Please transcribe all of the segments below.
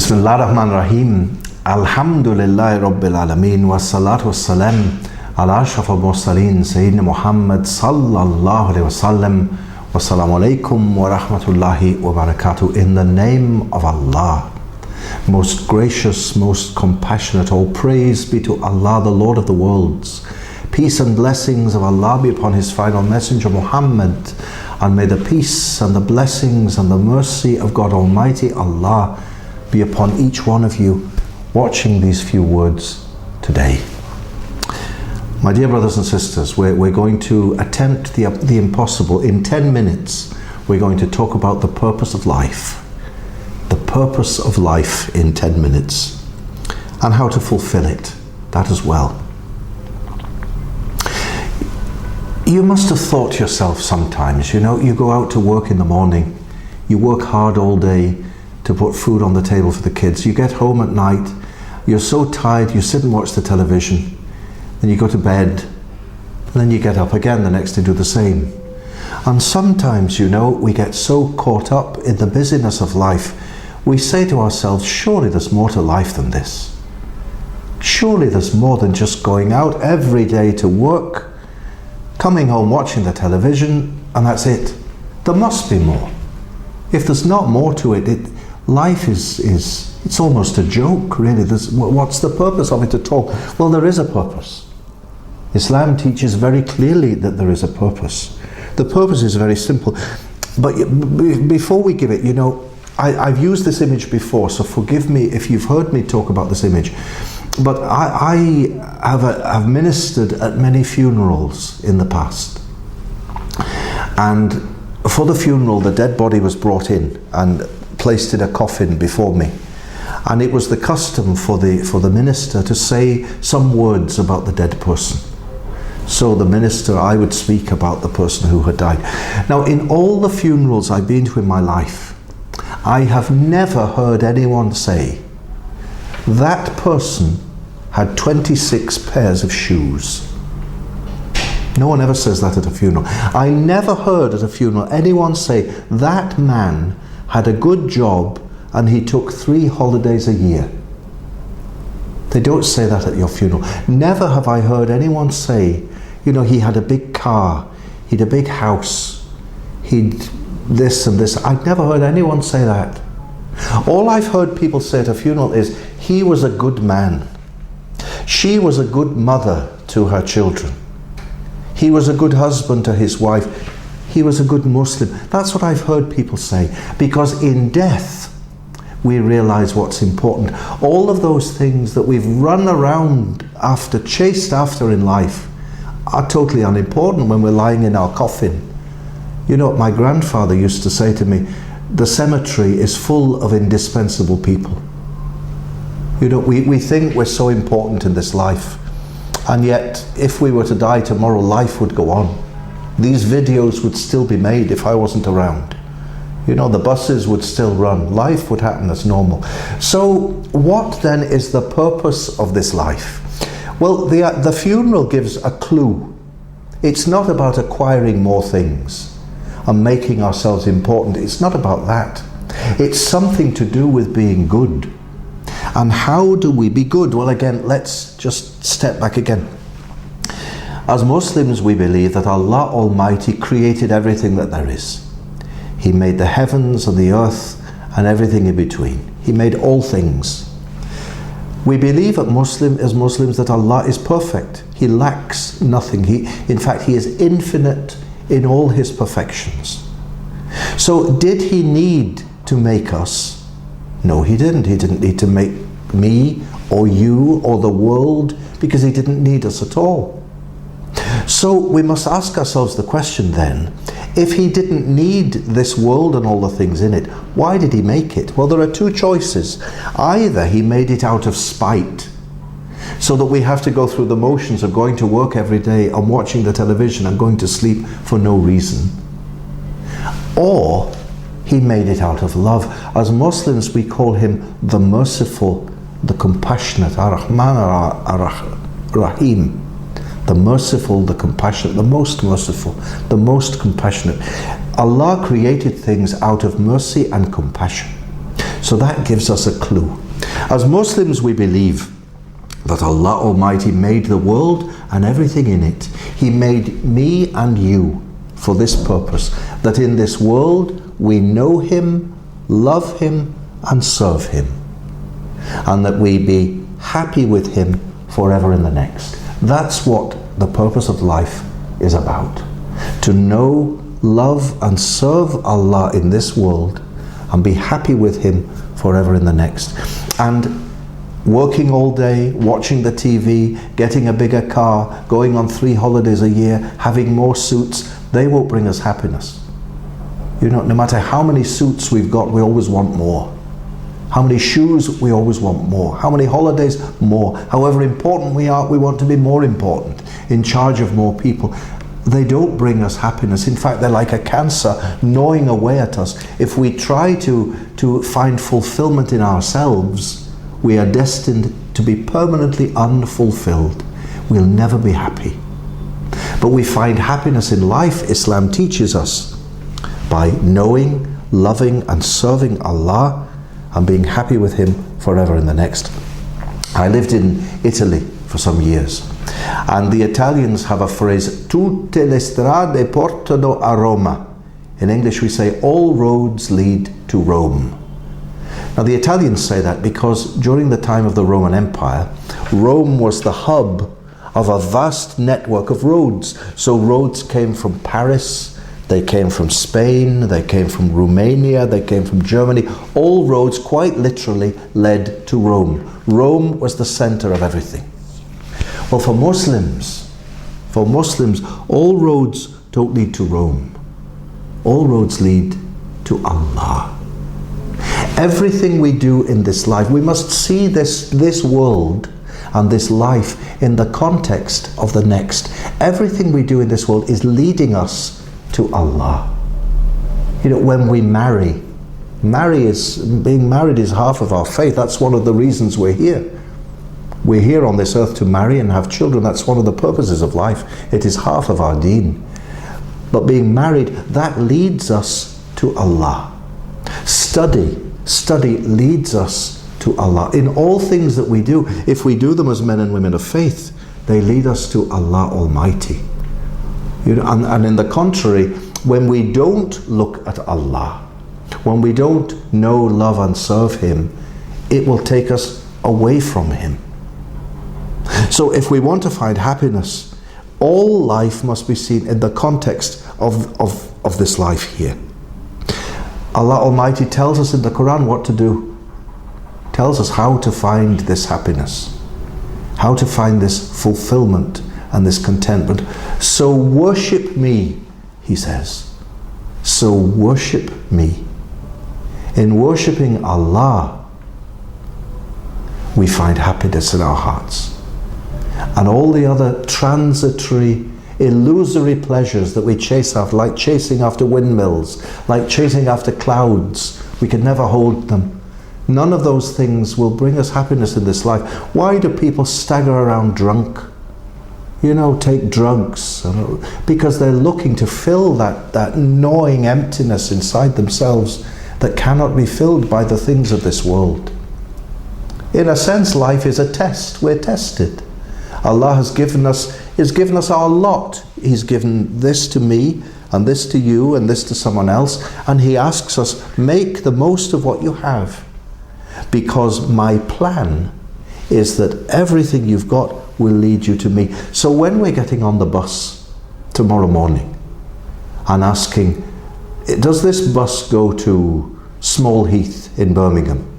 Bismillah ar-Rahman ar-Rahim. Alhamdulillahi Rabbil Alameen. Wa salatu wa salam ala ashraf al-mursaleen Sayyidina Muhammad sallallahu alayhi wa sallam. Wa salamu alaykum wa rahmatullahi wa barakatuh. In the name of Allah, most gracious, most compassionate, all praise be to Allah, the Lord of the worlds. Peace and blessings of Allah be upon His final messenger Muhammad, and may the peace and the blessings and the mercy of God Almighty Allah be upon each one of you watching these few words today. My dear brothers and sisters, we're going to attempt the impossible. In 10 minutes, we're going to talk about the purpose of life. The purpose of life in 10 minutes. And how to fulfill it, that as well. You must have thought to yourself sometimes, you go out to work in the morning, you work hard all day to put food on the table for the kids, you get home at night, you're so tired, you sit and watch the television, then you go to bed, and then you get up again the next day and do the same. And sometimes, we get so caught up in the busyness of life, we say to ourselves, surely there's more to life than this. Surely there's more than just going out every day to work, coming home, watching the television, and that's it. There must be more. If there's not more to it, life it's almost a joke, really. What's the purpose of it at all? Well, there is a purpose. Islam teaches very clearly that there is a purpose. The purpose is very simple. But before we give it, I've used this image before, so forgive me if you've heard me talk about this image. But I have ministered at many funerals in the past. And for the funeral, the dead body was brought in and placed in a coffin before me. And it was the custom for the minister to say some words about the dead person. So the minister, I would speak about the person who had died. Now, in all the funerals I've been to in my life, I have never heard anyone say, that person had 26 pairs of shoes. No one ever says that at a funeral. I never heard at a funeral anyone say, that man had a good job and he took 3 holidays a year. They don't say that at your funeral. Never have I heard anyone say, he had a big car, he had a big house, he'd this and this. I've never heard anyone say that. All I've heard people say at a funeral is, he was a good man. She was a good mother to her children. He was a good husband to his wife. He was a good Muslim. That's what I've heard people say. Because in death, we realize what's important. All of those things that we've run around after, chased after in life, are totally unimportant when we're lying in our coffin. My grandfather used to say to me, the cemetery is full of indispensable people. We think we're so important in this life. And yet, if we were to die tomorrow, life would go on. These videos would still be made if I wasn't around. The buses would still run. Life would happen as normal. So, what then is the purpose of this life? Well, the funeral gives a clue. It's not about acquiring more things and making ourselves important. It's not about that. It's something to do with being good. And how do we be good? Well, again, let's just step back again. As Muslims, we believe that Allah Almighty created everything that there is. He made the heavens and the earth and everything in between. He made all things. We believe as Muslims that Allah is perfect. He lacks nothing. In fact, He is infinite in all His perfections. So did He need to make us? No, He didn't. He didn't need to make me or you or the world, because He didn't need us at all. So we must ask ourselves the question then, if He didn't need this world and all the things in it, why did He make it? Well, there are two choices. Either He made it out of spite, so that we have to go through the motions of going to work every day and watching the television and going to sleep for no reason. Or He made it out of love. As Muslims, we call Him the merciful, the compassionate, Ar-Rahman Ar-Rahim. The merciful, the compassionate, the most merciful, the most compassionate. Allah created things out of mercy and compassion. So that gives us a clue. As Muslims, we believe that Allah Almighty made the world and everything in it. He made me and you for this purpose, that in this world we know Him, love Him, and serve Him, and that we be happy with Him forever in the next. That's what the purpose of life is about. To know, love, and serve Allah in this world, and be happy with Him forever in the next. And working all day, watching the TV, getting a bigger car, going on 3 holidays a year, having more suits, they won't bring us happiness. You know, no matter how many suits we've got, we always want more. How many shoes, we always want more. How many holidays, more. However important we are, we want to be more important, in charge of more people. They don't bring us happiness. In fact, they're like a cancer gnawing away at us. If we try to find fulfillment in ourselves, we are destined to be permanently unfulfilled. We'll never be happy. But we find happiness in life, Islam teaches us, by knowing, loving, and serving Allah, and being happy with Him forever in the next. I lived in Italy for some years, and the Italians have a phrase, tutte le strade portano a Roma. In English we say, all roads lead to Rome. Now the Italians say that because during the time of the Roman Empire, Rome was the hub of a vast network of roads. So roads came from Paris, they came from Spain, they came from Romania, they came from Germany. All roads quite literally led to Rome. Rome was the center of everything. Well, for Muslims, all roads don't lead to Rome. All roads lead to Allah. Everything we do in this life, we must see this world and this life in the context of the next. Everything we do in this world is leading us to Allah. You know, when we being married is half of our faith. That's one of the reasons we're here. We're here on this earth to marry and have children. That's one of the purposes of life. It is half of our deen. But being married, that leads us to Allah. Study leads us to Allah. In all things that we do, if we do them as men and women of faith, they lead us to Allah Almighty. You know, and in the contrary, when we don't look at Allah, when we don't know, love, and serve Him, it will take us away from Him. So if we want to find happiness, all life must be seen in the context of this life here. Allah Almighty tells us in the Quran what to do. Tells us how to find this happiness, how to find this fulfillment and this contentment. So worship me, He says. So worship me. In worshipping Allah, we find happiness in our hearts. And all the other transitory, illusory pleasures that we chase after, like chasing after windmills, like chasing after clouds, we can never hold them. None of those things will bring us happiness in this life. Why do people stagger around drunk? You know, take drugs. Because they're looking to fill that gnawing emptiness inside themselves that cannot be filled by the things of this world. In a sense, life is a test. We're tested. Allah has given us our lot. He's given this to me, and this to you, and this to someone else, and He asks us, make the most of what you have. Because my plan is that everything you've got will lead you to me. So when we're getting on the bus tomorrow morning and asking, does this bus go to Small Heath in Birmingham?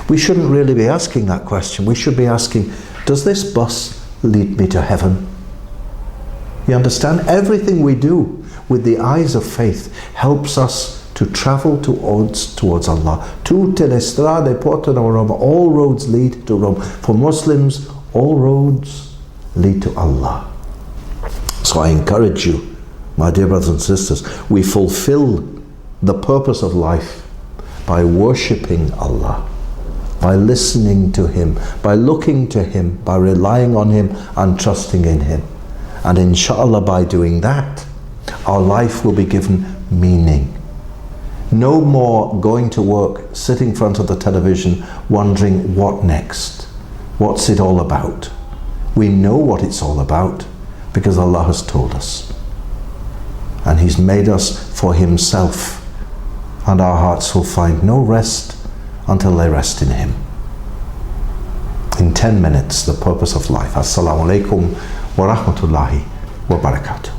We shouldn't really be asking that question. We should be asking, does this bus lead me to heaven? You understand? Everything we do with the eyes of faith helps us to travel towards Allah. Tutte le strade portano a Roma. All roads lead to Rome. For Muslims, all roads lead to Allah. So I encourage you, my dear brothers and sisters, we fulfill the purpose of life by worshipping Allah, by listening to Him, by looking to Him, by relying on Him and trusting in Him. And inshallah, by doing that, our life will be given meaning. No more going to work, sitting in front of the television, wondering what next? What's it all about? We know what it's all about because Allah has told us. And He's made us for Himself. And our hearts will find no rest until they rest in Him. In 10 minutes, the purpose of life. Assalamu alaikum wa rahmatullahi wa barakatuh.